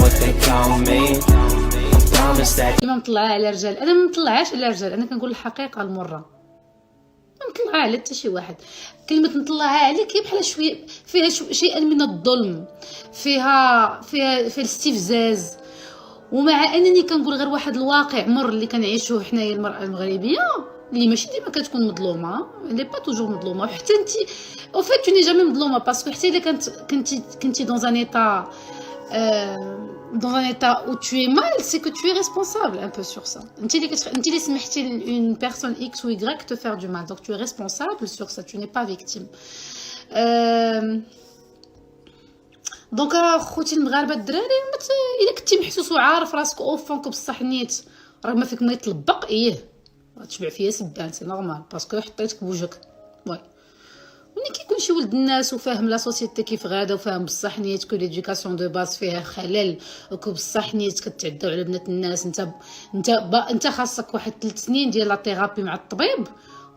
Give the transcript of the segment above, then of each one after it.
what they call me. I promise that. كيما مطلعه على رجال، انا ما مطلعهاش على رجال، انا كنقول الحقيقه المره، ما مطلعها على حتى شي واحد. كلمه نطلعها عليك هي بحال شويه فيها شيئا من الظلم، فيها الاستفزاز. ومع انني كنقول غير واحد الواقع مر اللي كنعيشوه حنايا المراه المغربيه، اللي ماشي ديما كتكون مظلومه، اللي با توجور مظلومه. وحتى انت او فيت تو ني جامي مظلومه، باسكو حتى الا كنتي دون ان ايتا dans un état où tu es mal, c'est que tu es responsable un peu sur ça. انت اللي سمحتي une personne X ou Y te faire du mal, donc tu es responsable sur ça, tu n'es pas victime. دونك خوتي المغاربه الدراري، الا كنتي محسوس وعارف راسك او فونك بصح نيت راه ما فيك ما يطلبق تشبع فيا سبان، سي نورمال باسكو حطيتك بوجهك. وي ملي كيكون شي ولد الناس وفاهم لا سوسيتي كيف غادا، وفاهم بصح نيت كو ليدوكاسيون دو باز فيها خلل، وكو بصح نيت كتعداو على بنات الناس، انت خاصك واحد 3 سنين ديال لا ثيرابي مع الطبيب،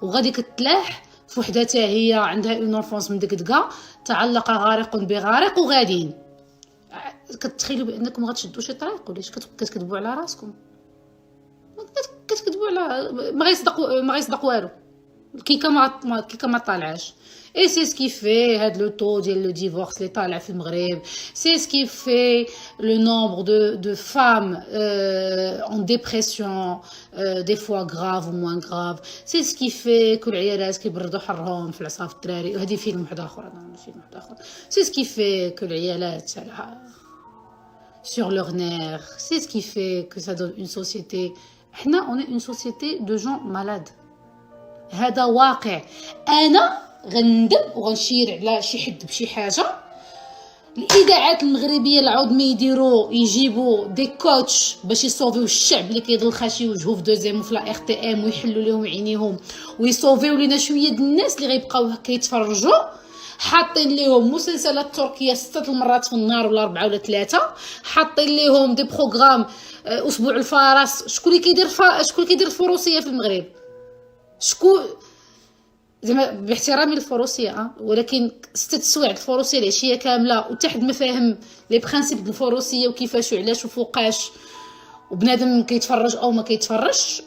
وغادي كتلاح في وحده حتى هي عندها اون انفونس مدقدقه، تعلق غارق بغارق وغاديين. كتخيلوا بانكم غتشدوا شي طريق، ولاش كتكذبوا على راسكم، كتكذبوا على ما غيصدق والو. كيكا ما طالعاش. اي سي سكي في هاد لو طو ديال لو ديفورس اللي طالع في المغرب، سي سكي في لو نومبر دو فام اون ديبرسيون دي فوا غراف و موان غراف، سي سكي في كل العيالات كيبردوا حرهم في العصا في الدراري. وهذه فيلم واحد اخر، سي سكي في كل العيالات sur leur nerf, c'est ce qui fait que ça donne une société. حنا on est une société de gens malades. هذا واقع. انا غندم وغنشير على شي حد بشي حاجه. الاذاعات المغربيه العوض ما يجيبوا دي كوتش باش يصوفيو الشعب اللي كيضل خاشي وجهو في دوزيام وفي لا ار تي ام، ويحلوا لهم عينيهم ويصوفيو لينا شويه د الناس اللي غيبقاو كيتفرجوا، حاطين ليهم مسلسلات تركيه 6 المرات في النهار ولا 4 ولا 3، حاطين ليهم دي بروغرام اسبوع الفرس. شكون اللي كيدير الفروسيه في المغرب؟ شكون زعما باحترامي للفروسيه، ولكن 6 سوايع الفروسيه العشيه كامله، وتحد ما فاهم لي برينسيپ ديال الفروسيه وكيفاش وعلاش وفوقاش، وبنادم كيتفرج او ما كيتفرجش.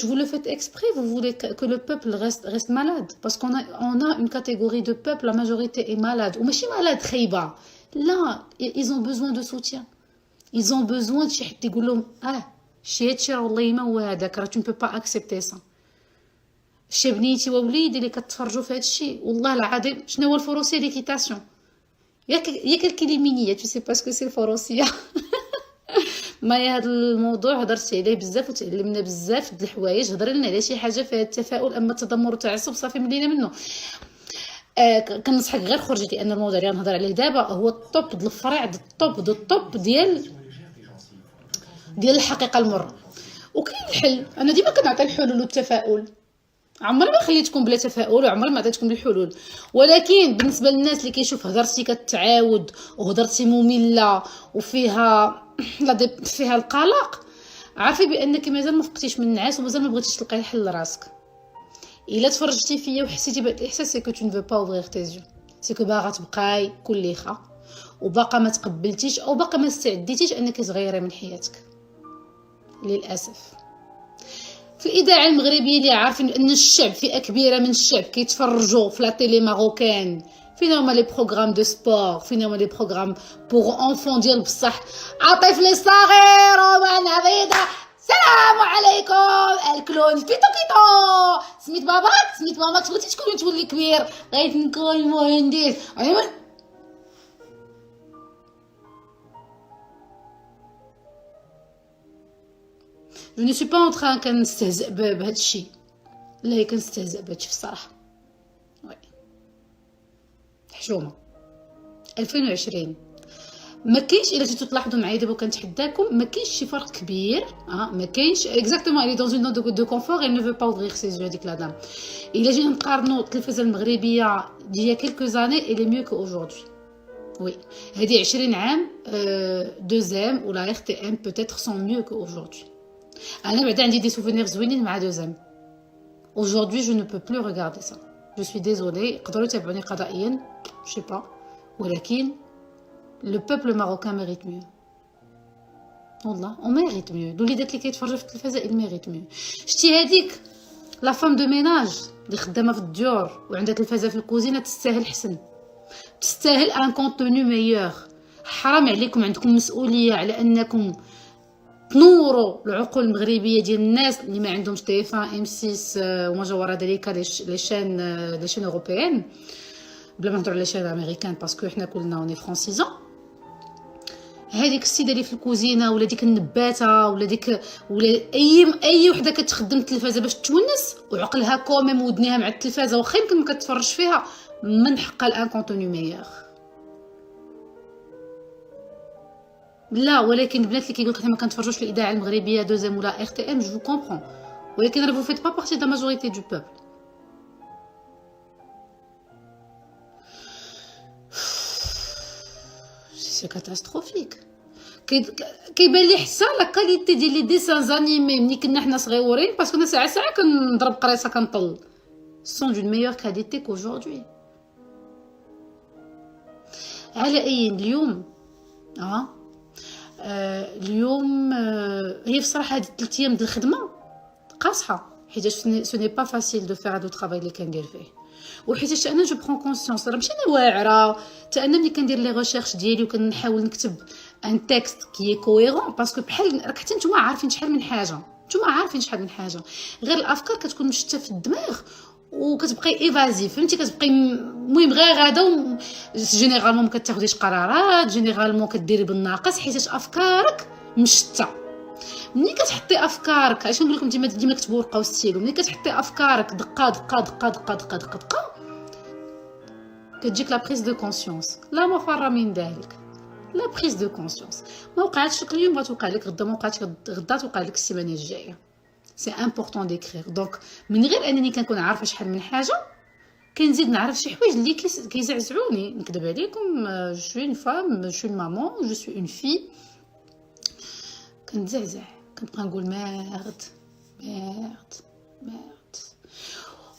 vous le faites exprès, vous voulez que le peuple reste malade, parce qu'on a une catégorie de peuple, la majorité est malade, ou ماشي malade خايبه، لا ils ont besoin de soutien, ils ont besoin de شي حد يقول لهم هادشي راه والله ما هو هذاك، راه tu ne peux pas accepter ça. شي بنيتي ووليدي اللي كتفرجوا في هادشي، والله العظيم شنو هو الفروسيه ليكيتاسيون؟ ياك الكليمينيه tu sais pas ce que c'est الفروسيه. ما هذا الموضوع هضرت عليه بزاف وتعلمنا بزاف د الحوايج. هضر لنا على شي حاجه فيها التفاؤل، اما التذمر والتعصب صافي ملينا منه. كنصحك غير خرجي، لان الموضوع اللي غنهضر عليه دابا هو الطوب د الفرع د الطوب ديال الحقيقه المره. وكاين الحل، انا ديما كنعطي الحلول والتفاؤل، عمري ما خليتكم بلا تفاؤل وعمري ما عطيتكم الحلول. ولكن بالنسبه للناس اللي كيشوف هضرتي كتعاود وهضرتي ممله وفيها القلق، عارفي بانك مازال ما فقتيش من النعاس ومازال ما بغيتيش تلقاي الحل لراسك. الا تفرجتي فيا وحسيتي بهذا الاحساس، سي كو تو نفو با اوفرير تيزيو، سي كو باغا تبقاي كليخه وباقا ما تقبلتيش او باقا ما استعديتيش انك تغيري من حياتك. للاسف في الاذاعه المغربيه اللي عارفين ان الشعب، فئه كبيره من الشعب كيتفرجوا في لا تيلي ماروكان، فين هما لي بروغرام دو سبور، فين هما لي بروغرام بوغ اونفون ديال بصح. الطفل الصغير ومن عبيده السلام عليكم الكلون فيتو كيتو، سميت باباك سميت ماماك، بغيتي تولي كبير، بغيت نكون مهندس. Je ne suis pas en train كنستهزئ بهذا الشيء، لا كنستهزئ بهذا الشيء الصراحه. وي حشومه 2020 ما كاينش. الا جيتو تلاحظوا معايا دابا كنتحداكم، ما كاينش شي فرق كبير. ما كاينش اكزاكتومون اللي دون اون دو كونفور اي نو فو با اوفرير سي جو هذيك لا دام. الا جينا نقارنوا التلفزه المغربيه ديال كيلكو زاني الي ميو كو اجوردي. وي هذه 20 عام دوزام ولا ار تي ام بوتيتر سون ميو كو اجوردي. انا بعدا عندي دي سوفونير زوينين مع دوزام. aujourd'hui je ne peux plus regarder ça, je suis désolée. يقدروا يتابعوني قضائيا je sais pas، ولكن Le peuple marocain mérite mieux. والله on mérite mieux. الوليدات اللي كيتفرجوا في التلفازه ils méritent mieux. شتي هذيك لا فام دو ميناج اللي خدامه في الديور وعندها تلفازه في الكوزينه تستاهل حسن، تستاهل ان كونتوني ميور. حرام عليكم، عندكم مسؤوليه على انكم تنوروا العقول المغربيه ديال الناس اللي ما عندهمش تيفان ام 6 وما جاورا ذلك لي شين اوروبيان، بلا ما نهضروا على شين امريكان باسكو حنا كلنا اوني فرونسيزون. هذيك السيده اللي في الكوزينه ولا ديك النباته ولا ديك ولا اي وحده كتخدم التلفازه باش تونس وعقلها كوميم ودنيها مع التلفازه واخا يمكن ما كتفرج فيها، من حقها الان كونتوني ميور. لا ولكن البنات اللي كيقول لك حنا ما كنتفرجوش في الاذاعه المغربيه دوزيام ولا ار تي ام جو كومبرون، ولكن راه فو فيت با بارتي دا ماجوريتي دو بوبل. سي كاتاستروفيك. كيبان لي حتى لا كاليتي ديال لي ديسان انيمي ملي كنا حنا صغيورين، باسكو انا ساعه كنضرب قريصه كنطل، سون دون ميور كاليتي كوجوردي. على اي اليوم اليوم هي بصراحه هاد 3 ايام ديال الخدمه قاصحه، حيت سو ني با فاسيل دو فير هاد الطرافاي اللي كندير فيه، وحيت انا جو برون كونسيونس راه ماشي انا واعره، حتى انا ملي كندير لي ريشيرش ديالي وكنحاول نكتب ان تيكست كي كويرون، باسكو بحال راك حتى نتوما عارفين شحال من حاجه، غير الافكار كتكون مشتته في الدماغ وكتبقاي ايفازيف، فهمتي، كتبقاي المهم غير غادا جينيرالمون ما كتاخديش قرارات، جينيرالمون كديري بالناقص حيت افكارك مشتته. ملي كتحطي افكارك، علاش نقول لكم ديما كتبوا ورقه وستيلو، ملي كتحطي افكارك دقه دقه دقه دقه دقه دقه دقه كتجيك لا بريز دو كونسيونس، لا مفر من ذلك. لا بريز دو كونسيونس ما وقعتش لك اليوم غتوقع لك غدا، ما وقعتش غدا توقع لك السيمانه الجايه. سي امبورطون ديكريغ. دونك من غير انني كنكون عارفه شحال من حاجه كنزيد نعرف شي حوايج اللي كيزعزعوني. نكذب عليكم، جو سوي اون فام، جو سوي اون مامون، جو سوي اون في، كنتزعزع، كنبقى نقول ميرد.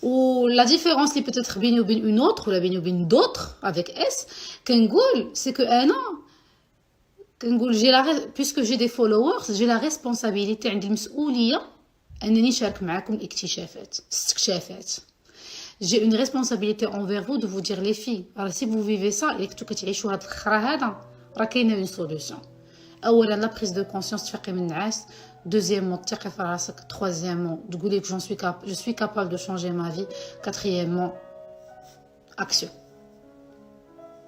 و لا ديفيرونس اللي بوتيتر بيني وبين اون اوتر ولا بيني وبين دوتر افيك اس كنقول سي كو انا كنقول جي لا بيسكو جي دي فولوورز، جي لا ريسبونسابيلتي، عندي المسؤوليه انني نشارك معكم الاستكشافات. جي اون ريسبونسابيلتي انفير فو دو فو دير لي في، راه سي فو فيفي سا اللي كنتو كتعيشوا هاد الخرا هذا راه كاينه اون سوليوشن. اولا لا بريز دو كونسيونس، تفيقي من النعاس. دوزيامون تثقي في راسك. تروازيامون تقولي جو سوي كابابل دو شونجي ما في. كاتريامون اكسيون،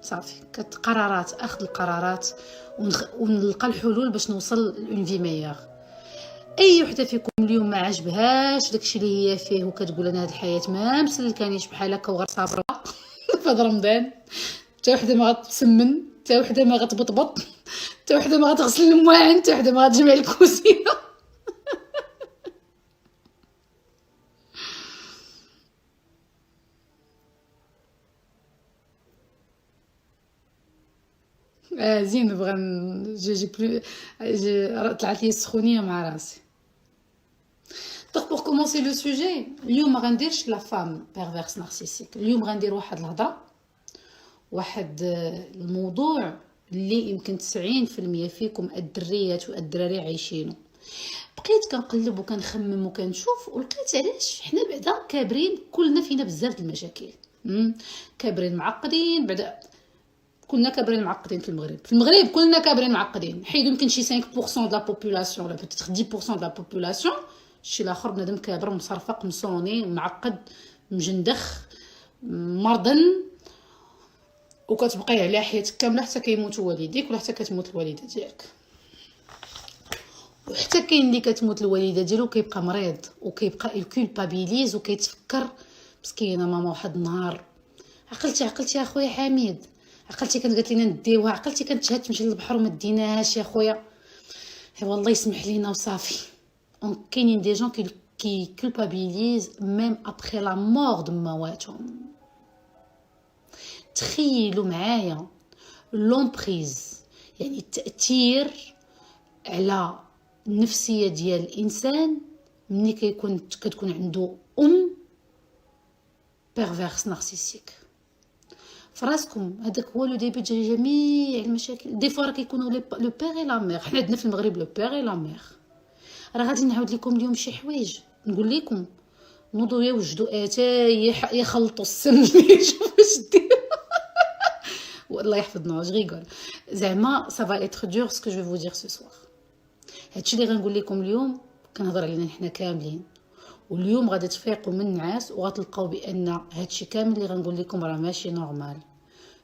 صافي قرارات، اخذ القرارات ونلقى الحلول باش نوصل لون في ميور. اي وحده فيكم اليوم ما عجبهاش داكشي اللي هي فيه وكتقول انا هاد الحياه ما مسلكانيش بحال هكا وغير صابره في هاد رمضان، حتى وحده ما غتسمن، حتى وحده ما غتبطبط، حتى وحده ما غتغسل المواعن، حتى وحده ما غتجمع الكوزينه. زين بغا جي بلو طلعت لي السخونيه مع راسي. دونك بور كومونسي لو سوجي، اليوم ما غنديرش لا فام بيرفيرس نارسيسيك، اليوم غندير واحد الهضره، واحد الموضوع اللي يمكن 90% فيكم الدريات والدراري عايشينه. بقيت كنقلب وكنخمم وكنشوف ولقيت علاش حنا بعدا كابرين، كلنا فينا بزاف د المشاكل، كابرين معقدين، بعدا كلنا كابرين معقدين في المغرب كلنا كابرين معقدين. حيدو يمكن شي 5% د لا بوبولاسيون ولا بوتيتر 10% د لا بوبولاسيون، شي الاخر بنادم كابر مصرفق مصوني معقد مجندخ مرضن، وكتبقاي على حياتك كامله حتى كيموت والديك ولا حتى كتموت الوالده ديالك. وحتى كاين اللي كتموت الوالده ديالو كيبقى مريض وكيبقى يكولبابيليز وكيتفكر مسكينه ماما واحد النهار عقلتي اخويا حميد، عقلتي كانت قالت لنا نديوها، عقلتي كانت تشهد تمشي للبحر وما ديناهاش يا خويا، والله يسمح لينا وصافي. كاينين دي جون كي كولبابيليز ميم ابري لا مور د مواتهم. تخيلوا معايا لومبريز، يعني التاثير على النفسيه ديال الانسان ملي كتكون عنده بيرفيرس نارسيسيك. فراسكم. هذاك هو لو ديبي ديال جميع المشاكل. دي فوا راه كيكونوا لو بيغ اي لا مير. حنا عندنا في المغرب لو بيغ اي لا مير. راه غادي نعاود لكم اليوم شي حوايج، نقول لكم نوضوا يا وجدوا اتاي يخلطوا السم يشوفوا واش دير. والله يحفظنا جو ريغول زعما سا فا اتر دور سكو جو فو دير سو سوار. هادشي اللي غنقول لكم اليوم كنهضر علينا حنا كاملين، واليوم غادي تفيقوا من النعاس وغتلقاو بان هادشي كامل اللي غنقول لكم راه ماشي نورمال.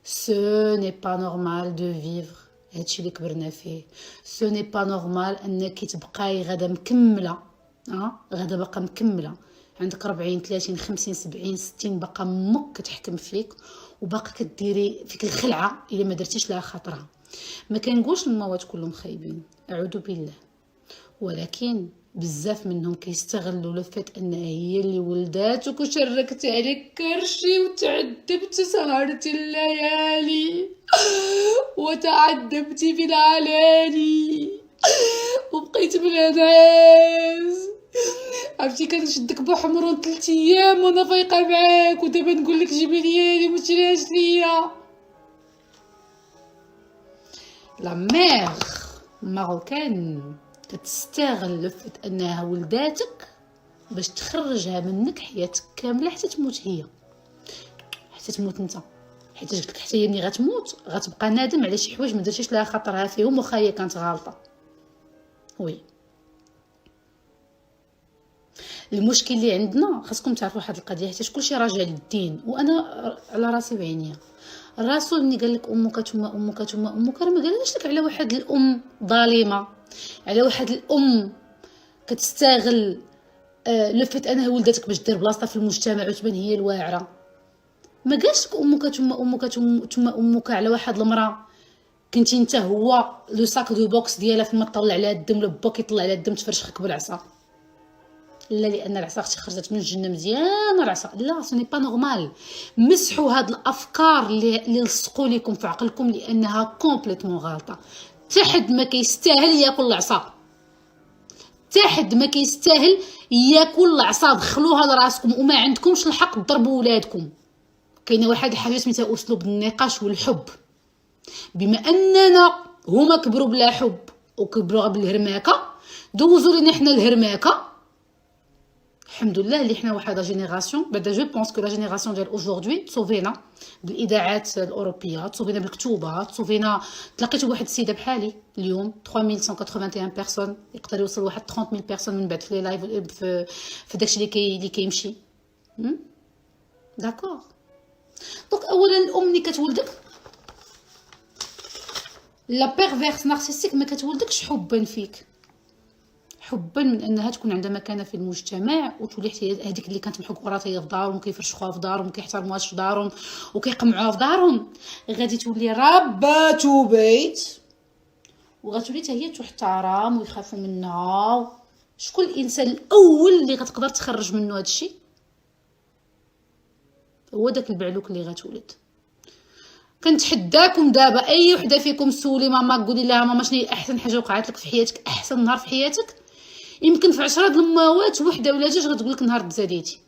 سو ني با نورمال دو فيفر هادشي اللي كبرنا فيه. سو ني با نورمال انك تبقاي غدا مكمله، غدا باقا مكمله عندك 40 30 50 70 60 باقا مك كتحكم فيك وباقا كديري فيك الخلعه الا ما درتيش لها خاطرها. ما كنقولش الموات كلهم خايبين، اعوذ بالله، ولكن بزاف منهم كيستغلوا لو فات ان هي اللي ولداتك وشركت عليك كرشي وتعذبت سهرتي الليالي وتعذبتي في العلالي وبقيت بلا ناس. عرفتي كنشدك بحمرون 3 ايام وانا فايقه معاك ودابا نقول لك جيبي لي مشريهاش ليا. لا مير ماروكان كتستغل لفت انها ولداتك باش تخرجها منك حياتك كامله حتى تموت هي، حتى تموت انت. حيت قلت لك حتى هي ملي غتموت غتبقى نادم على شي حوايج ما درتيش لها خاطرها فيهم واخا هي كانت غالطه. وي المشكل اللي عندنا خاصكم تعرفوا واحد القضيه، حيت كلشي راجع للدين، وانا على راسي بعينيا. الرسول ملي قال لك امك ثم امك ثم امك راه ما قالش لك على واحد الام ظالمه، على واحد الام كتستغل لفت انها ولدتك باش دير بلاصتها في المجتمع وتبان هي الواعره. ما قالش لك امك ثم امك ثم امك على واحد المراه كنتي انت هو لو ساك دو بوكس ديالها فما تطلع عليها الدم ولا باك يطلع عليها الدم تفرشخك بالعصا. لا، لان العصا اختي خرجت من الجنه مزيانه العصا. لا سوني با نورمال. مسحوا هاد الافكار اللي لصقوا لكم في عقلكم لانها كومبليتمون غلطه. حد ما كيستاهل ياكل العصا، حد ما كيستاهل ياكل العصا. دخلوها لراسكم وما عندكمش الحق تضربوا ولادكم. كاينه واحد الحاجه سميتها اسلوب النقاش والحب. بما اننا هما كبروا بلا حب وكبروا بالهرماكه، دوزوا لنا حنا الهرماكه. الحمد لله اللي حنا واحد لا جينيراسيون بعدا جو بونس كو لا جينيراسيون ديال اوجوردي تصوفينا بالاذاعات الاوروبيه، تصوفينا بالكتوبه، تصوفينا. تلاقيت بواحد السيده بحالي اليوم 3181 بيرسون، يقدر يوصل واحد 30000 بيرسون من بعد في لي لايف في داكشي اللي كيمشي. داكور. دونك اولا الام اللي كتولدك لا بيرفيرس نارسيسيك ما كتولدكش حبا فيك، حبا من انها تكون عندها مكانه في المجتمع وتولي حتى هذيك اللي كانت محقورات هي في دارهم وكيفرشخوها في دارهم وكيحترموهاش في دارهم وكيقمعوها في دارهم. غادي تولي ربة بيت وغتولي حتى هي تحترم ويخافوا منها. شكون الانسان الاول اللي غتقدر تخرج منه هذا الشيء؟ هو داك البعلوك اللي غتولد. كنتحداكم دابا اي وحده فيكم سولي ماما، قولي لها ماما شنو هي احسن حاجه وقعت لك في حياتك، احسن نهار في حياتك. يمكن في 10 د الموات وحده ولا جوج غتقول لك نهار تزاديتي.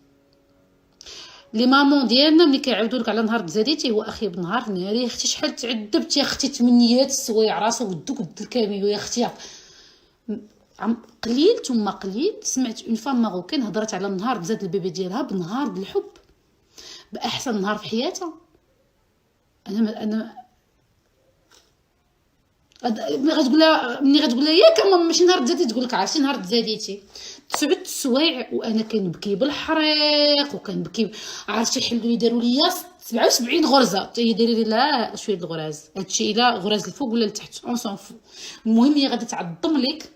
لي مامون ديالنا ملي كيعاودوا لك على نهار تزاديتي هو اخيب نهار ناري. يا اختي شحال تعذبت، يا اختي تمنيات السوايع راسو ودوك الكاميو. يا اختي قليل ثم قليل سمعت اون فام ماروكان هضرت على نهار تزاد البيبي ديالها بنهار بالحب، باحسن نهار في حياتها. انا غتقول لها ملي غتقول لها ياك ماما ماشي نهار تزاديتي، تقول لك عرفتي نهار تزاديتي 9 السوايع وانا كنبكي بالحريق وكنبكي. عرفتي حلوا لي داروا لي 77 غرزه حتى هي دايره لي لا شويه الغراز. هادشي الا غراز الفوق ولا لتحت اون سون فو. المهم هي غادي تعظم لك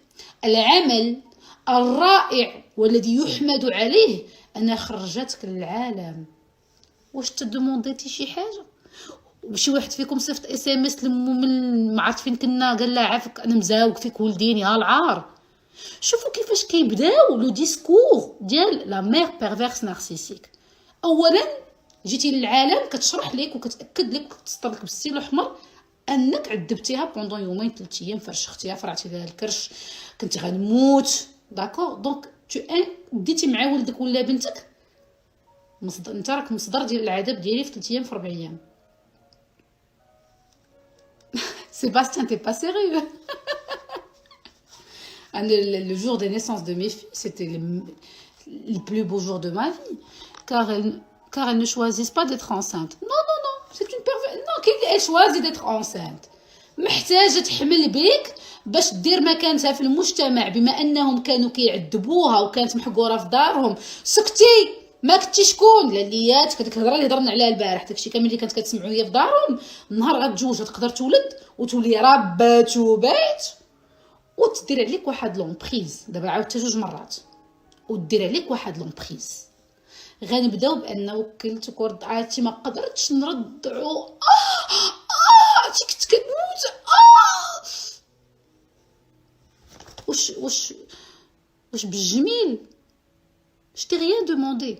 العمل الرائع والذي يحمد عليه انا خرجتك للعالم. واش تدومونديتي شي حاجه؟ وشي واحد فيكم صيفط اس ام اس لمو من ما عرفت فين كنا قال لها عافاك انا مزاوق فيك ولديني ها العار. شوفوا كيفاش كيبداو لو ديسكور ديال لا مير بيرفيرس نارسيسيك. اولا جيتي للعالم كتشرح لك وكتاكد لك وكتسطر لك بالسيل الاحمر انك عذبتيها بوندون يومين 3 ايام، فرشختيها فرعتي لها الكرش، كنتي غنموت. داكور. دونك تو بديتي مع ولدك ولا بنتك انت راك مصدر ديال العذاب ديالي في 3 ايام في 4 ايام. Sébastien, t'es pas sérieux. Le jour des naissances de mes filles, c'était le plus beau jour de ma vie. Car elles ne choisissent pas d'être enceintes. Non, non, non, c'est une perversion. Non, elle choisit d'être enceinte. محتاجة تحمل بيك باش دير مكانتها في المجتمع، بما انهم كانوا كيعذبوها وكانت محقوره في دارهم. سكتي، ما كنتي شكون لليات كديك الهضره اللي هضرنا عليها البارح، داكشي كامل اللي كانت كتسمعوا هي في دارهم. النهار غتجوج تقدر تولد وتولي ربات وبيت وتدير عليك واحد لومبريز. دابا عاودت جوج مرات ودير عليك واحد لومبريز. غنبداو بان وكلتك ورضعاتي ما قدرتش نرضعو. عرفتي كنت كنموت. واش بالجميل. Je t'ai rien demandé.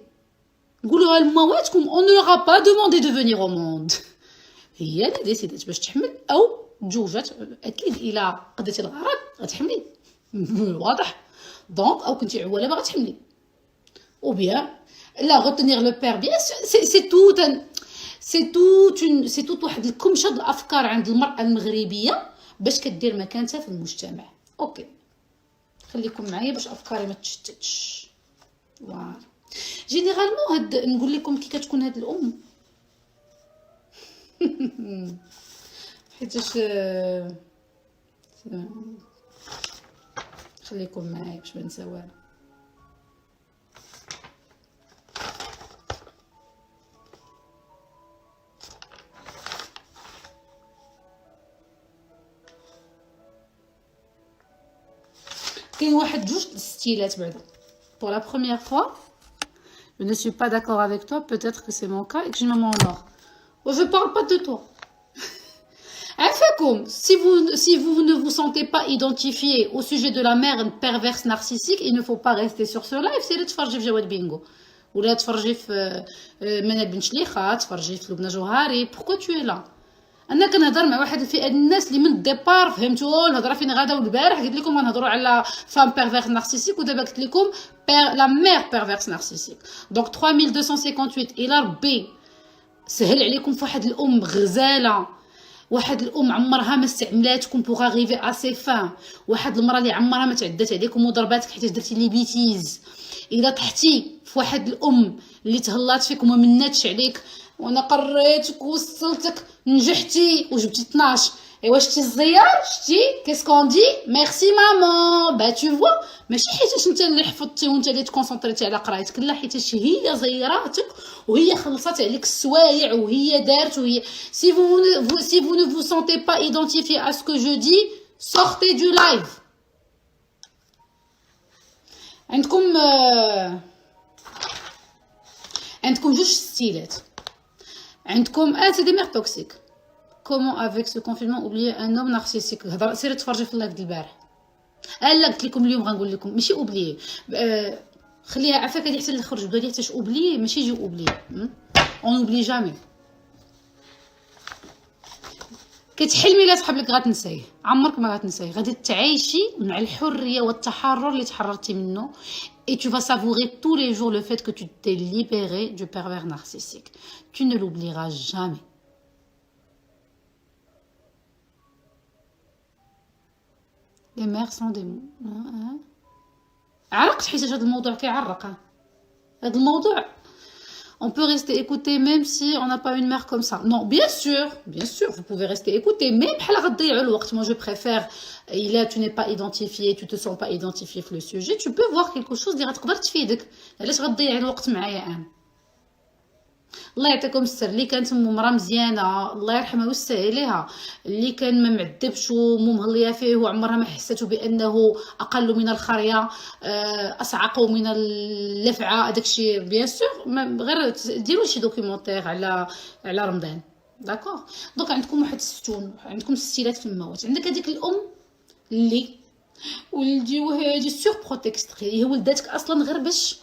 نقولوها لمواتكم on ne leur a pas demandé de venir au monde. هي اللي ديسيدات باش تحمل او تجوجات. اكيد الا قضيتي الغرض غتحملي. واضح. دونك او كنتي عواله باغا تحملي ou bien لا retenir le père bien c'est tout واحد الكمشه د الافكار عند المراه المغربيه باش كدير مكانتها في المجتمع. اوكي خليكم معايا باش افكاري ما تشتتش. فوالا جينيرالمون هاد نقول لكم كي كتكون هاد الام حيتاش خليكم معايا باش ما نسى والو. كاين واحد جوج ستيلات بعدا. Pour la première fois, je ne suis pas d'accord avec toi, peut-être que c'est mon cas et que je me m'endors. Je parle pas de toi. Afakoum, si vous ne vous sentez pas identifié au sujet de la mère perverse narcissique, il ne faut pas rester sur ce live. C'est de تفرجي في جواد بينغو ولا تفرجي في منال بن شليخه، تفرجي في لبنى جوهري. Pourquoi tu es là؟ انا كنهضر مع واحد الفئه الناس اللي من الديبار فهمتوا الهضره فين غادا. والبارح قلت لكم غنهضروا على فام بيرفيرس نارسيسيك ودابا قلت لكم لا مير بيرفيرس نارسيسيك. دونك 3258 الى ربي سهل عليكم في واحد الام غزاله، واحد الام عمرها ما استعملاتكم بوغ اريفي ا سي فان، واحد المراه اللي عمرها ما تعدات عليكم وضرباتك حيت درتي لي بيتيز. الا طحتي في واحد الام اللي تهلات فيك وما مناتش عليك وانا قريتك ووصلتك نجحتي وجبتي 12. ايوا شتي الزيار شتي كيسكون دي ميرسي مامون. با تو فوا ماشي حيتاش انت اللي حفظتي وانت اللي تكونسونطريتي على قرايتك، لا حيتاش هي زيراتك وهي خلصات عليك السوايع وهي دارت وهي. si vous ne vous sentez pas identifié à ce que je dis, sortez du live. عندكم جوج ستيلات. عندكم سي دي مير توكسيك. كومون افيك سو كونفينمون اوبليي ان اوم نارسيسيك. هضر سيري تفرجي في اللايف ديال البارح. لا قلت لكم اليوم غنقول لكم ماشي اوبليي. خليها عفاك هذه حتى اللي خرج بدا لي حتى اوبليي ماشي يجي اوبليي. اون اوبلي جامي. كتحلمي لا صحاب لك غتنسيه، عمرك ما غتنسيه. غادي تعيشي مع الحريه والتحرر اللي تحررتي منه. Et tu vas savourer tous les jours le fait que tu t'es libéré du pervers narcissique. Tu ne l'oublieras jamais. Les mères sont des... عرقت حيت هذا الموضوع كيعرق. هذا الموضوع on peut rester écouté même si on n'a pas une mère comme ça. Non, bien sûr, vous pouvez rester écouté. Mais بحال غتضيعوا الوقت. Moi je préfère إلا tu n'es pas identifié, tu te sens pas identifié في le sujet, tu peux voir quelque chose اللي غتقدر تفيدك. علاش غتضيعي الوقت معايا انا؟ الله يعطيكم السر. اللي كانت مرا مزيانه الله يرحمها ويسع عليها، اللي كان ما معذبش ومهليه فيه وعمرها ما حسته بانه اقل من الخريه، اصعق من اللفعه. داكشي بيان سور غير ديروا شي دوكيومونتير على رمضان. داكوغ. دونك عندكم واحد الستون، عندكم ستيلات في الموات. عندك هذيك الام اللي ولدي وهادي سور بروتيكستري، هي ولداتك اصلا غير باش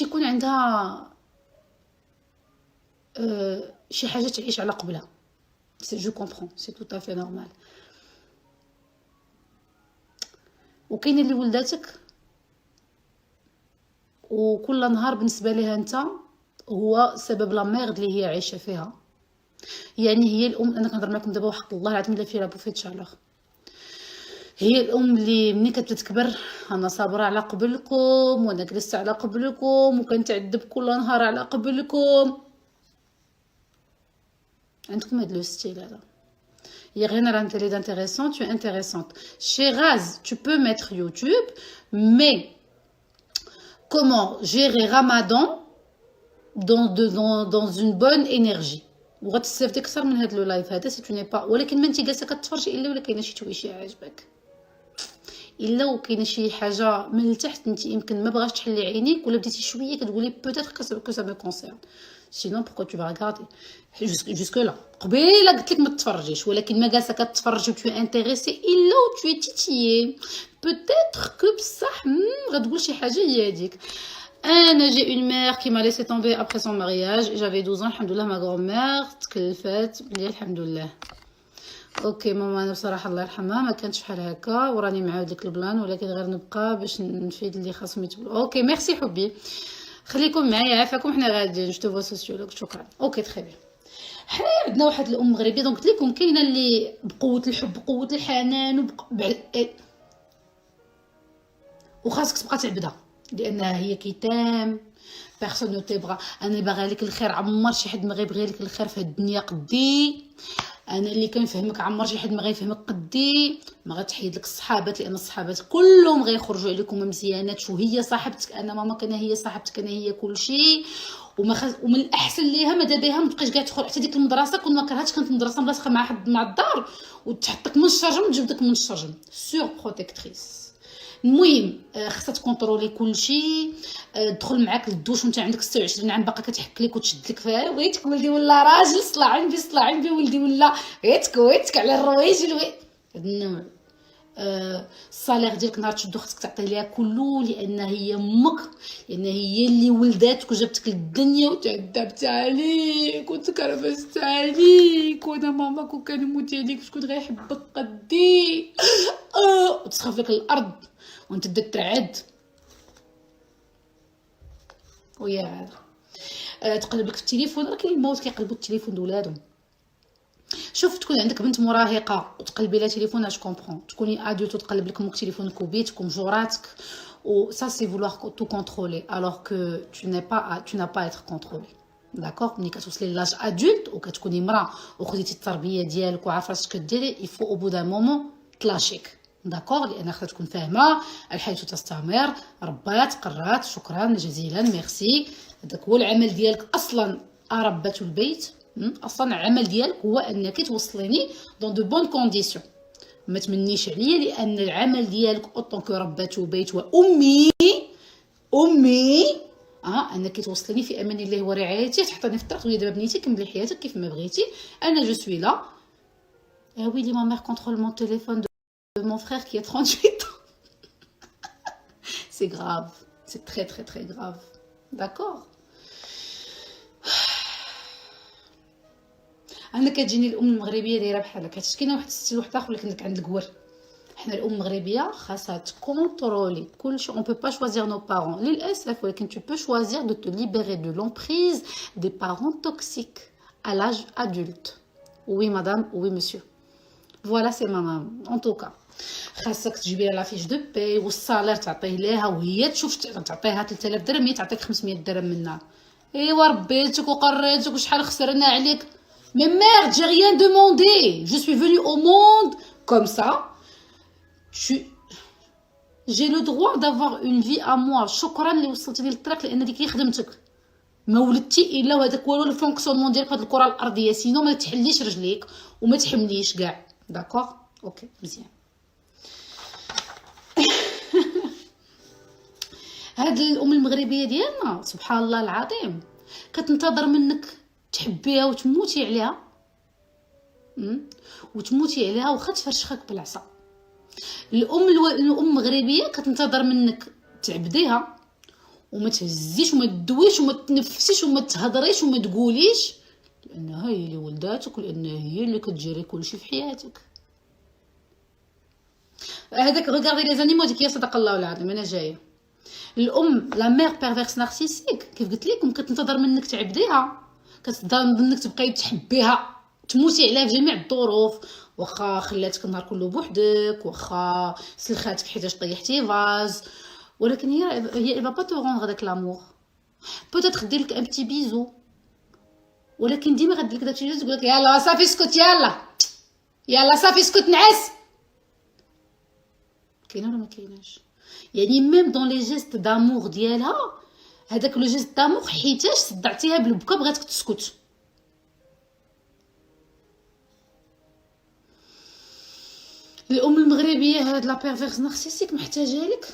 يكون عندها شي حاجه تعيش على قبلها. جو كومبرون سي تو افي نورمال. وكاين اللي ولداتك وكل نهار بالنسبه ليها انت هو سبب لا ميرد اللي هي عايشه فيها. يعني هي الام، انا كنهضر معكم دابا وحق الله العظيم الا في لا بوفيت شالوغ، هي الام اللي ملي كتبدا تكبر انا صابره على قبلكم وانا جلست على قبلكم وكنتعذب كل نهار على قبلكم. عندكم هاد لو ستيل هذا. Il n'y a rien à l'intérêt d'intéressant, tu es intéressante. Chéraz, tu peux mettre YouTube, mais comment gérer Ramadan dans une bonne énergie. وغتستافدي اكثر من هاد لو لايف هذا سي تو ني با، ولكن ما انت جالسه كتفرجي الا ولا كاينه شي تويشي عاجبك، الا وكاينه شي حاجه من التحت انت يمكن ما بغاش تحلي عينيك ولا بديتي شويه كتقولي بوتيتر كو سا مي كونسيرن، سينون بوركو تو با ريغاردي جوسكو لا. قبيله قلت لك ما تتفرجيش، ولكن ما جالسه كتفرجي و تو انتريسي الا و تو تيتيي بوتيتر كو بصح غتقول شي حاجه هي هذيك. انا j'ai une mère qui m'a laissé tomber après son mariage et j'avais 12 ans. الحمد لله ما grand-mère تكلفات بلي الحمد لله. اوكي ماما انا بصراحه الله يرحمها ما كانتش بحال هكا وراني معاود لك البلان، ولكن غير نبقى باش نفيد اللي خاصهم يتبعوا. اوكي ميرسي حبي، خليكم معايا عافاكم حنا غاديين. جو تو سوسيولوج شكرا. اوكي تري بيان. حنا عندنا واحد الام مغربيه دونك قلت لكم كاينه اللي بقوه الحب بقوه الحنان وخاصك تبقى تعبدها لانها هي كيتام بيرسون نو تيبغا. انا باغا لك الخير، عمر شي حد ما غيبغي لك الخير في هاد الدنيا قدي. انا اللي كنفهمك عمر شي حد ما غيفهمك قدي. ما غتحيد لك الصحابات لان الصحابات كلهم غيخرجوا عليكم مزيانات، وهي صاحبتك. انا ماما كان هي صاحبتك، انا هي كلشي. ومن الاحسن ليها ماذا بها ما تبقاش كاع تدخل حتى ديك المدرسه. كون ما كرهتش كانت المدرسه ملاصقه مع حد مع الدار وتحطك من الشرجم وتجبدك من الشرجم. سور بروتيكتريس. المهم خاصها تكونترولي كلشي. تدخل معاك للدوش وانت عندك 26 عام باقا كتحك لك وتشد لك فيها ويتك ولدي ولا راجل صلا عندي ولدي ولا ويتك على الروايج هاد النوع. الصالير ديالك نهار تشدو خصك تعطيه ليها كله لان هي امك، لان هي اللي ولداتك وجابتك للدنيا وتعذبت عليك وتكرفست عليك. وانا ماماك وكان يموت عليك شكون غيحبك قدي وتسخف لك الارض وانت تبدا تعد ويا هذا تقلب لك في التليفون. راه كاين الموت كيقلبوا التليفون د ولادهم. شوف تكون عندك بنت مراهقه وتقلبي لها تليفون اش كومبرون، تكوني ادولت وتقلب لك امك تليفونك وبيتك ومجوراتك و ça c'est vouloir tout contrôler alors que tu n'as pas à être contrôlé. داكوغ ملي كتوصلي لاج ادولت وكتكوني مراه وخديتي التربيه ديالك وعارفه اش كديري يفو او بو دان مومون تلاشيك. داكوغ لان خصها تكون فاهمه الحياه تستمر، ربات قرات شكرا جزيلا ميرسي. هذاك هو العمل ديالك اصلا ربة البيت. اصلا العمل ديالك هو انك توصليني دون دو بون كونديسيون. ما تمنيش عليا لان العمل ديالك اوطون كو ربة بيت وامي انك توصليني في امان الله ورعايته، تحطني في الطريق تقولي دابا بنيتي كملي حياتك كيف ما بغيتي. انا جو سوي لا. وي لي ما مير كونترول مون تيليفون de mon frère qui a 38 ans. C'est grave, c'est très très très grave. D'accord. انا كتجيني الام المغربيه دايره بحال هكا. كاينه واحد الستيل واحد اخر ولكن عند الكور. حنا الام المغربيه خاصها تكونترولي كلشي. on peut pas choisir nos parents للاسف، ولكن tu peux choisir de te libérer de l'emprise des parents toxiques à l'âge adulte. Oui madame, oui monsieur. Voilà c'est maman en tout cas. خاصك تجيبي لها فيش دو باي والصالير تعطيه ليها وهي تشوف تعطيها 3000 درهم هي تعطيك 500 درهم منها. ايوا ربيتك وقريتك وشحال خسرنا عليك. Mais merde, j'ai rien demandé. Je suis venue au monde comme ça. J'ai le droit d'avoir une vie à moi. شكرا اللي وصلتيني للطريق لان ديك هي خدمتك. ما ولدتي الا وهذاك هو الفونكسيونمون ديالك هاد الكره الارضيه، سينو ما تحليش رجليك وما تحمليش كاع. داكوغ اوكي مزيان. هاد الام المغربيه ديالنا سبحان الله العظيم كتنتظر منك تحبيها وتموتي عليها وتموتي عليها واخا تفرشخك بالعصا. الام المغربيه كتنتظر منك تعبديها وما تهزيش وما تدويش وما تنفسيش وما تهضريش وما تقوليش لانها هي اللي ولداتك ولان هي اللي كتجري كلشي في حياتك. هذاك غوغاردي لي زانيمو ديك هي صدق الله العظيم. انا جايه الام لا مير بيرفيرس نارسيسيك كيف قلت لكم كتنتظر منك تعبديها، كتنتظر منك تبقاي تحبيها تموتي عليها في جميع الظروف، واخا خلاتك النهار كله بوحدك، واخا سلخاتك حيتاش طيحتي فاز، ولكن هي با تو روندغ داك لامور. بوتيتر دير لك ان بتي بيزو، ولكن ديما غدير لك داكشي اللي تقول لك يلا صافي اسكت، يلا صافي اسكت نعس. كاينه ولا ما كايناش؟ يعني ميم دون لي جيست دامور ديالها، هذاك لو جيست دامور حيتاش صدعتيها بالبكا بغاتك تسكت. الام المغربيه هاد لا بيرفيرس نارسيسيك محتاجه لك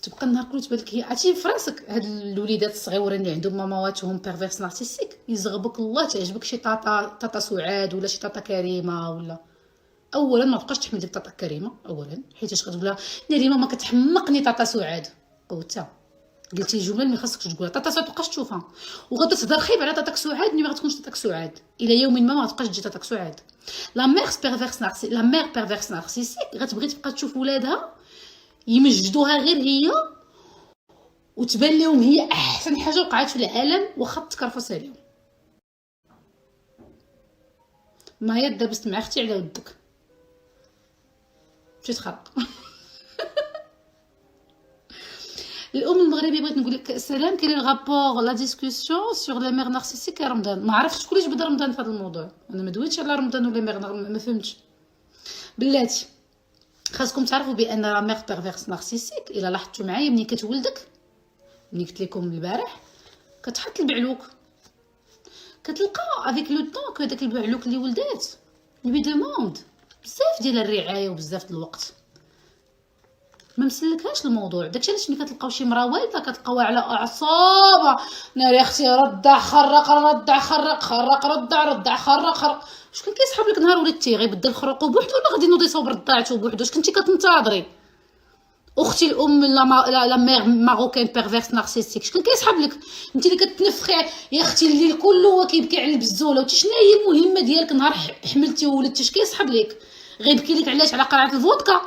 تبقى النهار كله تبان لك هي. عرفتي في راسك هاد الوليدات الصغيورين اللي عندهم ماماواتهم بيرفيرس نارسيسيك، يزغبك الله تعجبك شي طاطا سعاد ولا شي طاطا كريمه، ولا اولا ما تبقاش تحمدي بطاطا كريمه اولا، حيتاش غتقول لها ناري ماما كتحمقني طاطا سعاد، قلتها قلتي جمله اللي ما خاصكش تقولها. طاطا سعاد مابقاش تشوفها، وغادا تهضر خايب على طاطاك سعاد ملي ما غتكونش طاطاك سعاد، الى يوم ما غتبقاش تجي طاطاك سعاد. لا مير بيرفيرس نارسيسيك غتبغي تبقى تشوف ولادها يمجدوها غير هي، وتبان لهم هي احسن حاجه وقعت في العالم، واخا تكرفص عليهم. ما هي دابست مع اختي على ودك مشيت تخرق. الام المغربيه بغيت نقول لك السلام. كاين الرابور لا ديسكوسيون سور لي مير نارسيسيك يا رمضان. ما عرفتش شكون اللي جبد رمضان في هذا الموضوع، انا ما دويتش على رمضان ولا مير، ما فهمتش بلاتي. خاصكم تعرفوا بان لا مير بيرفيرس نارسيسيك الا لاحظتوا معايا ملي كتولدك، ملي قلت لكم البارح كتحط البعلوك، كتلقى افيك لو طون كو داك البعلوك اللي ولدات لي دوموند بزاف ديال الرعايه وبزاف د الوقت، ما مسلكهاش الموضوع. داكشي علاش ملي كتلقاو شي مرا والده كتلقاوها على اعصابها، ناري اختي رضع خرق رضع خرق خرق رضع خرق. واش كان كيسحب لك نهار ولدتي غيبدل خروقو بوحدو، ولا غادي نوض يصوب رضاعته بوحدو؟ واش كنتي كتنتظري اختي الام لا مير ماروكان بيرفيرس نارسيسيك؟ شكون كيسحب لك انت اللي كتنفخي يا اختي الليل كله هو كيبكي على البزوله؟ وانت شنو هي المهمه ديالك نهار حملتي وولدتي؟ اش كيسحب لك؟ غيبكي لك علاش؟ على قرعه الفودكا؟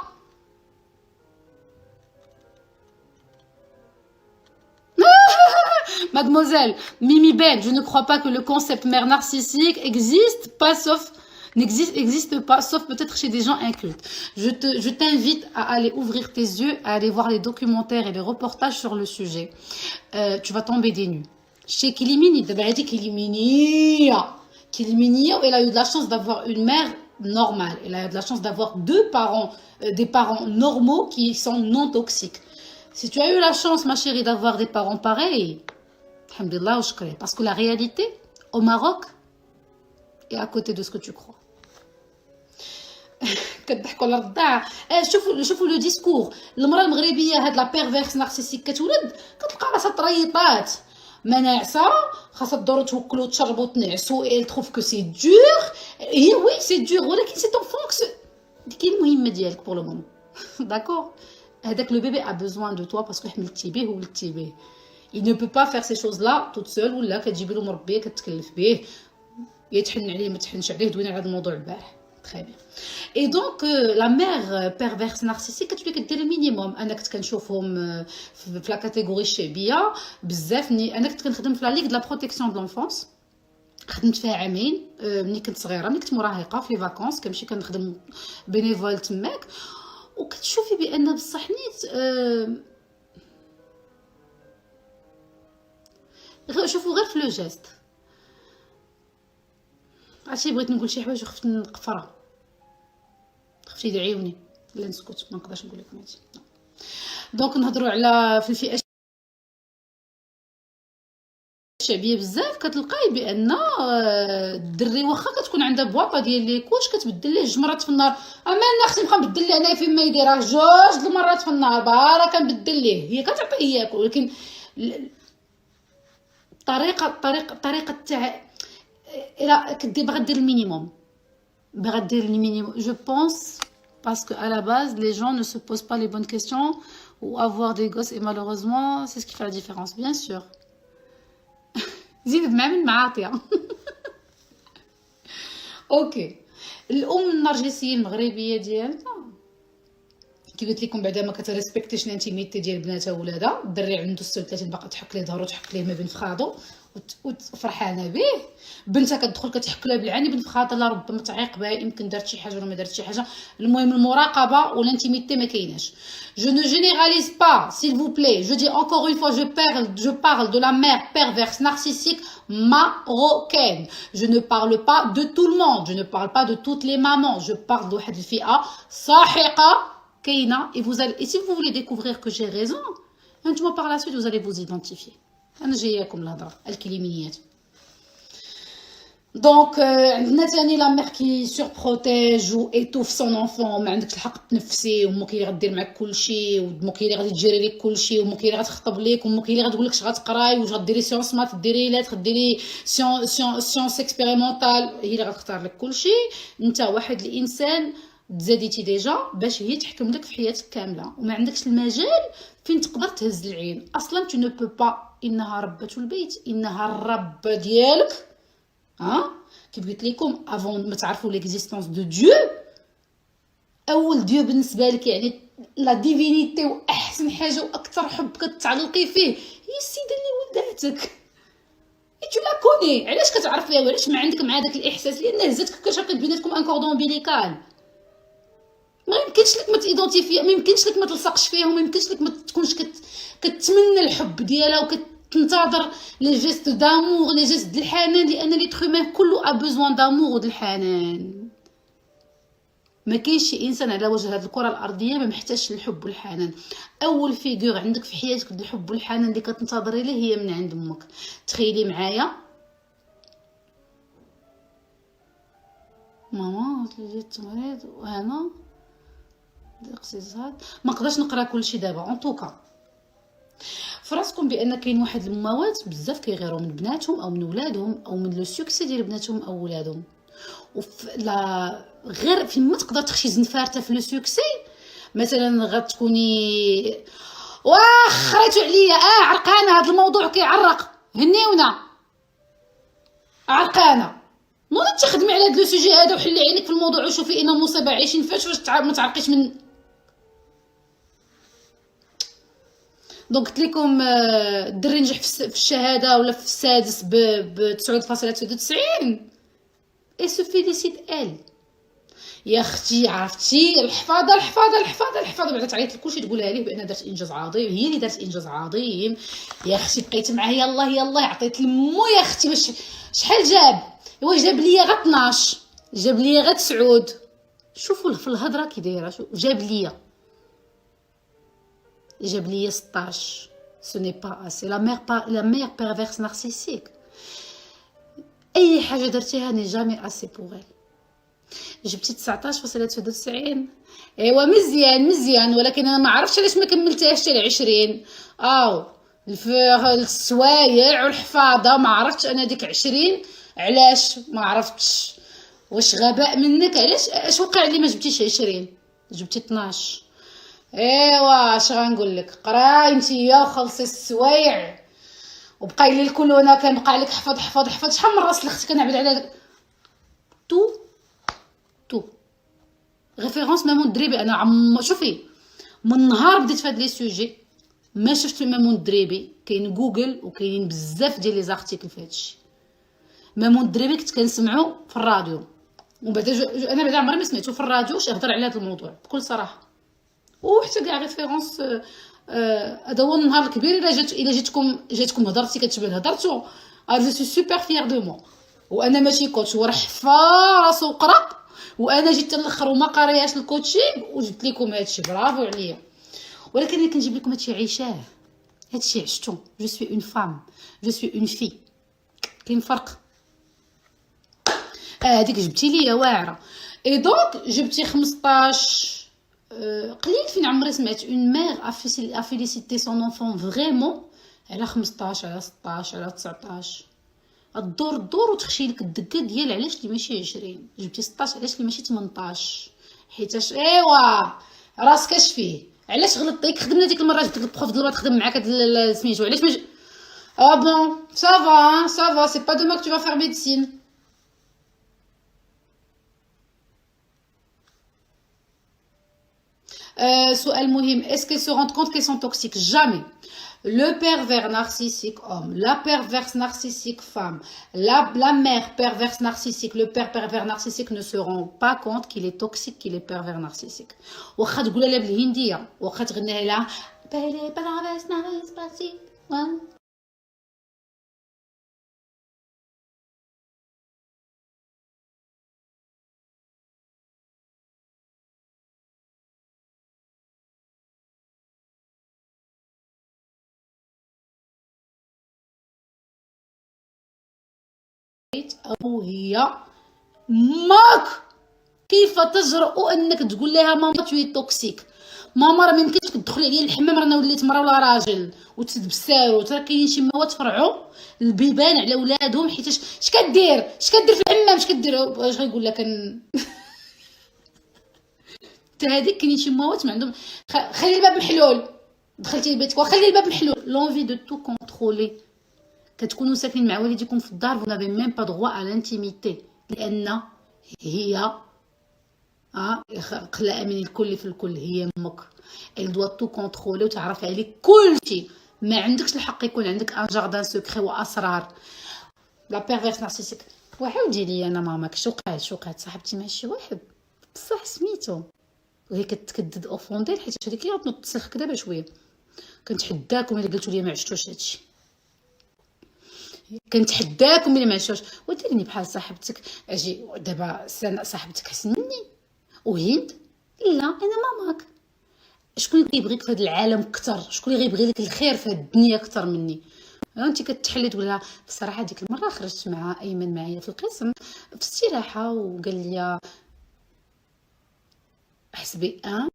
Mademoiselle Mimi Ben, je ne crois pas que le concept mère narcissique n'existe pas, sauf peut-être chez des gens incultes. Je t'invite à aller ouvrir tes yeux, à aller voir les documentaires et les reportages sur le sujet. Tu vas tomber des nues. Chez Kilimini, d'abord elle dit Kilimini, elle a eu de la chance d'avoir une mère normale. Elle a eu de la chance d'avoir deux parents, des parents normaux qui sont non toxiques. Si tu as eu la chance, ma chérie, d'avoir des parents pareils, alhamdulillah ou shukri. Parce que la réalité, au Maroc, est à côté de ce que tu crois. كتضحكوا على الرضاعه. شوفوا لو ديسكور. المراه المغربيه هاد لا بيرفيرس نارسيسيك كتولد كتلقى راسها طريطات ما ناعسه، خاصها تدوروا توكلوا وتشربوا وتنعسوا. اي تروف كو سي دور، هي وي سي دور، ولكن سي طون فونكس. ديك هي المهمه ديالك بور لو مومون. داكور. هذاك لو بيبي a besoin de toi parce que حملتي به وولدتي به. il ne peut pas faire ces choses là toute seule، ولا كتجيبي له مربيه كتكلف به، يتحن عليه ما تحنش عليه. دوينا على هذا الموضوع البارح. très bien. et donc la mère perverse narcissique كتولي كدير المينيموم. انا كنت كنشوفهم في لا كاتيجوري الشعبيه بزاف. انا كنت كنخدم في لا ليغ دو لا بروتيكسيون دو لونفونس، خدمت فيها عامين ملي كنت صغيره، ملي كنت مراهقه في فاكونس كنمشي كنخدم بينيفول تماك. وكتشوفي بان بصح نيت شوفوا غير في لو جيست. عرفتي بغيت نقول شي حوايج وخفت نقفرها، خفتي يدعيوني لا نسكت، ما نقدرش نقول لكم هادشي. دونك نهضروا على في الفئه الشعبيه بزاف. كتلقاي بان الدري واخا كتكون عندها بواطه ديال لي كوش كتبدل ليه 2 مرات في النهار. اما انا اختي نبقى نبدل ليه انايا فين ما يديرها 2 المرات في النهار بارا كنبدل ليه. هي كتعطيه ياكل، ولكن الطريقه تاع الى كدير باغا دير المينيموم، جو بونس parce que à la base les gens ne se posent pas les bonnes questions ou avoir des gosses, et malheureusement c'est ce qui fait la différence bien sûr. زيد مع من معاطيه. اوكي. الام النرجسيه المغربيه ديالنا كي قلت لكم بعدا ما كتريسبكتيش الانتيميتي ديال بناتها وولادها. الدري عنده 36 باقا تحك ليه ظهرو تحك ليه ما بين فخاضو، وفرحانه به. بنتها كتدخل كتحك لها بالعنب في خاطرها، ربما تعيق بها، يمكن دارت شي حاجه ولا ما دارت شي حاجه. المهم المراقبه والانتيميتي ما كايناش. Je ne généralise pas, s'il vous plaît. Je dis encore une fois, je parle de la mère perverse narcissique marocaine. Je ne parle pas de tout le monde. Je ne parle pas de toutes les mamans. Je parle de واحد الفئة ساحقة كاينة. Et si vous voulez découvrir que j'ai raison, انتما par la suite vous allez vous identifier. انا جاياكم الهضره الكليميات. دونك عندنا ثاني لا مير كي سوربروتيج و ايتوف سون انفون. ما عندكش الحق تنفسي، وامك هي غدير معاك كلشي، وامك هي غادي تجيري لك كلشي، وامك هي غتخطب لك، وامك هي غتقول لك اش غتقراي، واش غديري سيونس مات، ديري لاتر، ديري سيونس اكسبيريمونطال، هي اللي غتختار لك كلشي. انت واحد الانسان تزاديتي ديجا باش هي تحكم لك في حياتك كامله، وما عندكش المجال فين تقدر تهز العين اصلا. تو نو بو با. انها ربة البيت، انها الربة ديالك. كيف قلت لكم افون ما تعرفوا ليكزيستونس دو ديو. اول ديو بالنسبه لك يعني لا ديفينيتي، واحسن حاجه واكثر حب كتعلقي فيه هي السيده اللي ولداتك. تو لا كوني. علاش كتعرفيها وعلاش ما عندك مع داك الاحساس؟ لان هزتك كتشكل بيناتكم ان كوردون امبيليكال. ما يمكنش لك ما تيدونتيفي، ما يمكنش لك ما تلصقش فيها، وما يمكنش لك ما تكونش كتمنى الحب ديالها وكتنتظر لي جيست دامور، لي جيست د الحنان، لان ليتر هومان كله ا بوزوان دامور ود الحنان. ما كاينش شي انسان على وجه هذه الكره الارضيه ما محتاجش الحب والحنان. اول فيغور عندك في حياتك د الحب والحنان اللي كتنتظري ليه هي من عند امك. تخيلي معايا ماما جيت مريض وانا الاقتصاد ما نقدرش نقرا كلشي دابا. ان توكا فراسكم بان كاين واحد المواد بزاف كيغيروا من بناتهم او من ولادهم او من لو سوكسي ديال بناتهم او ولادهم. لا غير فين ما تقدر تخشي زنفارته في لو سوكسي. مثلا غتكوني خريتو عليا عرقانه، هذا الموضوع كيعرق، هنيونا عرقانه، نوضي تخدمي على هذا لو سوجي هذا وحلي عينك في الموضوع وشوفي ان مصيبه عايشين فاش واش ما تعرقيش من. دونك قلت لكم الدري نجح في الشهاده ولا في السادس ب 9.99 اي سو فيليسيت ال. يا اختي عرفتي الحفاظه الحفاظه الحفاظه الحفاظه، بعدا تعيط لكلشي تقولها ليه بان دارت انجاز عظيم. هي اللي دارت انجاز عظيم يا اختي. بقيت معاه يلاه يلاه عطيت لمو يا اختي. واش شحال جاب؟ ايوا جاب ليا غير 12، جاب ليا غير 9. شوفوا في الهضره كي دايره. شوف جاب ليا 16. سو ني با اسي. لا مير بيرفيرس نارسيسيك. اي حاجه درتيها ني جامي اسي بوغ ال. جبتي 19.99. ايوا مزيان ولكن انا ما عرفتش علاش ما كملتهاش حتى ل 20. السوايع والحفاظه ما عرفتش انا ديك 20 علاش ما عرفتش. واش غباء منك؟ علاش اش وقع لي ما جبتيش 20 جبتي 12؟ ايوا اش غنقول لك، قراي نتيا وخلصي السوايع وبقاي لي الكولونه كنبقى عليك حفظ. شحال من راس الاخت كنعبد على تو ريفيرونس مامون الدريبي. انا شوفي من نهار بديت في هاد لي سوجي ما شفت مامون الدريبي. كاين جوجل وكاينين بزاف ديال لي زارتيكل في هادشي. مامون الدريبي كنت كنسمعو في الراديو، ومن بعد انا بعدا عمري ما سمعتو في الراديو واش هضر على هذا الموضوع بكل صراحه. وحتى كاع ريفيرونس هذا هو النهار الكبير. الا جاتكم هضرتي كتشبه هضرتو جو سو سوبر فيير دو مو. وانا ماشي كوتش ورحفه راسو وقرا، وانا جيت الاخر وما قارياش الكوتشينغ وجبت لكم هادشي. برافو عليا. ولكن اللي كنجيب لكم هادشي عيشاه، هادشي عشتو. جو سوي اون فام، جو سوي اون في. كاين فرق. هذيك جبتي ليا واعره. اي دونك جبتي 15. قليل فين عمري سمعت اون مير ا فيليسيتي سون انفون فريمون على 15 على 16 على 19. الدور وتخشي لك الدقه ديال علاش اللي ماشي 20 جبتي 16، علاش اللي ماشي 18. حيتاش ايوا راسك اش فيه؟ علاش غلطتي؟ خدمنا ديك المره جبت لك البروف ديال تخدم معاك هاد سميتو. علاش ما بون سافا سي با دوما كو تو فا فير ميديسين. سؤال مهم. est-ce qu'elles se rendent compte qu'elles sont toxiques? jamais. le pervers narcissique homme, la perverse narcissique femme, la mère perverse narcissique, le père pervers narcissique ne se rend pas compte qu'il est toxique, qu'il est pervers narcissique. واخا تقولها لها بالهنديه، واخا تغنيها لها pervers narcissique. أو هي ماك كيف تجرؤ انك تقول لها ماما توي توكسيك؟ ماما راه ميمكنش تدخلي عليا الحمام رانا وليت مرا ولا راجل وتسد بالسارو. راه كاين شي موات فرعوا البيبان على ولادهم حيتاش اش كدير في الحمام، اش كدير، اش غيقول لك حتى هذيك كاينين شي موات ما عندهم. خلي الباب محلول، دخلتي لبيتك وخلي الباب محلول. لونفي دو تو كونترولي. كتكونوا ساكنين مع والديكم في الدار vous n'avez même pas droit à l'intimité لان هي قلة امين الكل في الكل، هي امك. elle doit tout contrôler وتعرف عليك كل شيء. ما عندكش الحق يكون عندك ان جاردان سكري واسرار. لا بيرفيرس نارسيسيك. وعاودي لي انا ماماك شوقات صاحبتي مع شي واحد بصح سميتو وهي كتكدد اوفوندير حيت هذيك هي غتنوض تسلخك دابا شويه. كنتحداكم الا قلتوا لي ما عشتوش هادشي، كنتحداكم الا ما عشتوش. وديريني بحال صاحبتك. اجي دابا صاحبتك احسن مني وهند. لا انا ماماك. شكون اللي كيبغيك في هذا العالم اكثر؟ شكون اللي غيبغي لك الخير في هذه الدنيا اكثر مني؟ انت كتحلي تقول لها بصراحه ديك المره خرجت مع ايمن معايا في القسم في استراحه وقال لي حسبي 1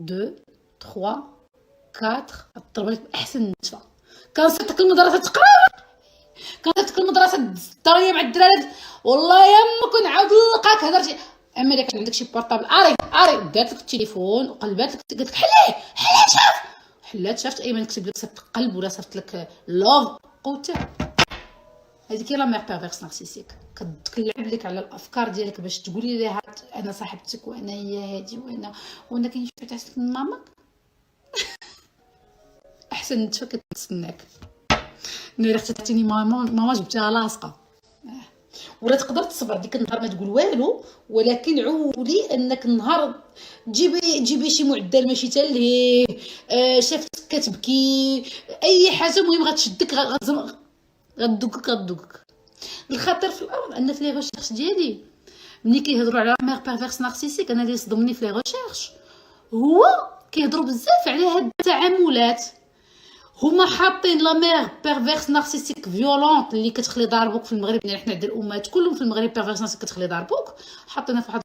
2 3 4 ضرب لك احسن نتفه. كنصيفطك المدرسه تقرا، كانت المدرسه الداريه مع الدراري. والله يما كنعاود نلقاك هضرتي. اما الا كان عندك شي بورطابل اري دات لك التليفون وقلبات لك قالت لك حلات شافت ايمن كتب لك صيفط قلب ولا صيفط لك لوف قوته. هذيك هي لا مير بيرفيرس نارسيسيك. كتلعب لك على الافكار ديالك باش تقولي ليها انا صاحبتك وانا هي هادي وانا كاين شي تعسك من ماماك. احسن نتفا كتستناك. ناري اختي تعطيني ماما جبتها لاصقه. ولا تقدر تصبر ديك النهار ما تقول والو، ولكن عولي انك النهار تجيبي شي معدل ماشي تلهيه. شافتك كتبكي اي حاجه مهم غتشدك غدوكك. الخطر في الامر ان في لي ريشيرش ديالي ملي كيهضروا على مير بيرفيرس نارسيسيك انا اللي صدمني في لي ريشيرش هو كيهضروا بزاف على هاد التعاملات. هما حاطين لا مير بيرفيرس نارسيسيك فيولونت اللي كتخلي ضاربوك في المغرب. يعني حنا عندنا الامهات كلهم في المغرب بيرفيرس نارسيسيك كتخلي ضاربوك، حاطينها في واحد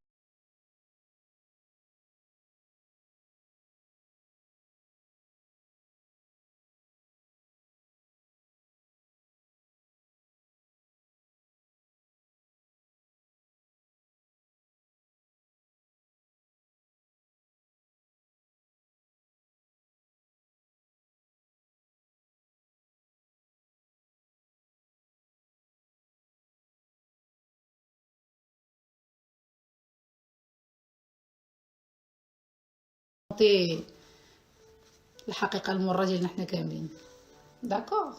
الحقيقه المره ديالنا حنا كاملين. داكوغ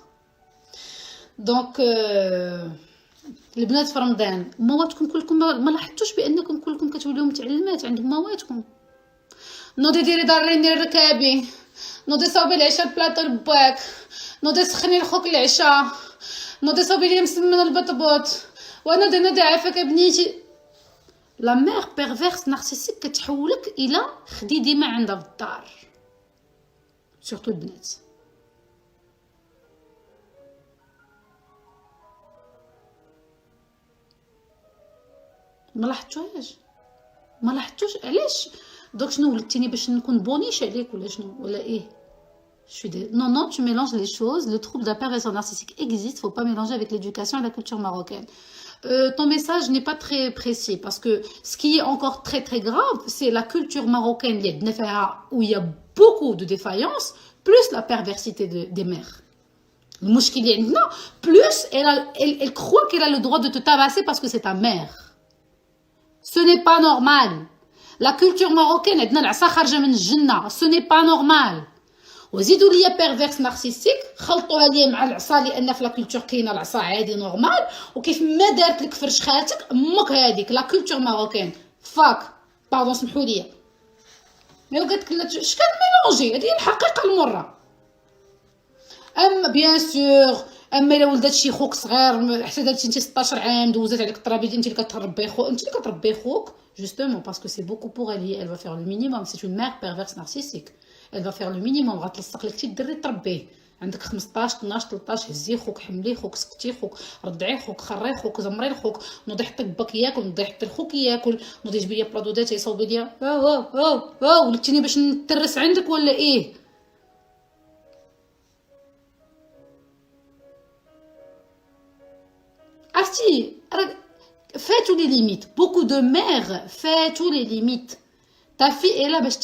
دونك البنات في رمضان مواتكم كلكم ما لاحظتوش بانكم كلكم كتوليو متعلمات عند مواتكم؟ نوضي ديري ضريني الركابي، نوضي صاوبي العشاء البلاطو لباك، نوضي سخني لخوك العشاء، نوضي صاوبي لي مسمن البطبوط، وانا نوضي عافاك بنيتي. لا مير بيرفيرس نارسيسيك كتحولك الى خديدي ما عندها في الدار، سورتو البنات. ما لاحظتوش علاش؟ دوك شنو ولدتيني باش نكون بونيش عليك ولا شنو ولا ايه؟ Non, tu mélanges les choses. Le trouble de la perversion narcissique existe. Faut pas mélanger avec l'éducation et la culture marocaine. Ton message n'est pas très précis parce que ce qui est encore très très grave, c'est la culture marocaine où il y a beaucoup de défaillances, plus la perversité des mères. Le mouchkil non, plus elle croit qu'elle a le droit de te tabasser parce que c'est ta mère. Ce n'est pas normal. La culture marocaine, ce n'est pas normal. وزيدوا ليا بيرفيرس نارسيسيك خلطوها ليا مع العصا لان في لا كولتور كاينه العصا عادي نورمال وكيف ما دارت لك فرش خالتك امك هذيك لا كولتور ماروكان فاك باردون سمحوا لي مي قالت لك شكون ميلونجي هذه الحقيقه المره اما بيان سور اما الا ولدات شي خوك صغير حتى درتي انت 16 عام دوزات عليك الطرابيج انت اللي كتربي خوك انت اللي كتربي خوك justement parce que c'est beaucoup pour elle elle va faire le minimum c'est une mère perverse narcissique elle va faire le minimum غتلصق لك شي الدري تربيه عندك 15 12 13 هزي خوك حمليه خوك سكتي خوك رضعي خوك خري خوك زمري خوك نوضي حطي باك ياكل نوضي حطي لخوك ياكل نوضي جيبي لي بلاطو داتي يصوبي ليا ولدتيني باش نترس عندك ولا ايه عرفتي فاتوا لي ليميت beaucoup de mères فاتوا لي ليميت ta fille est là باش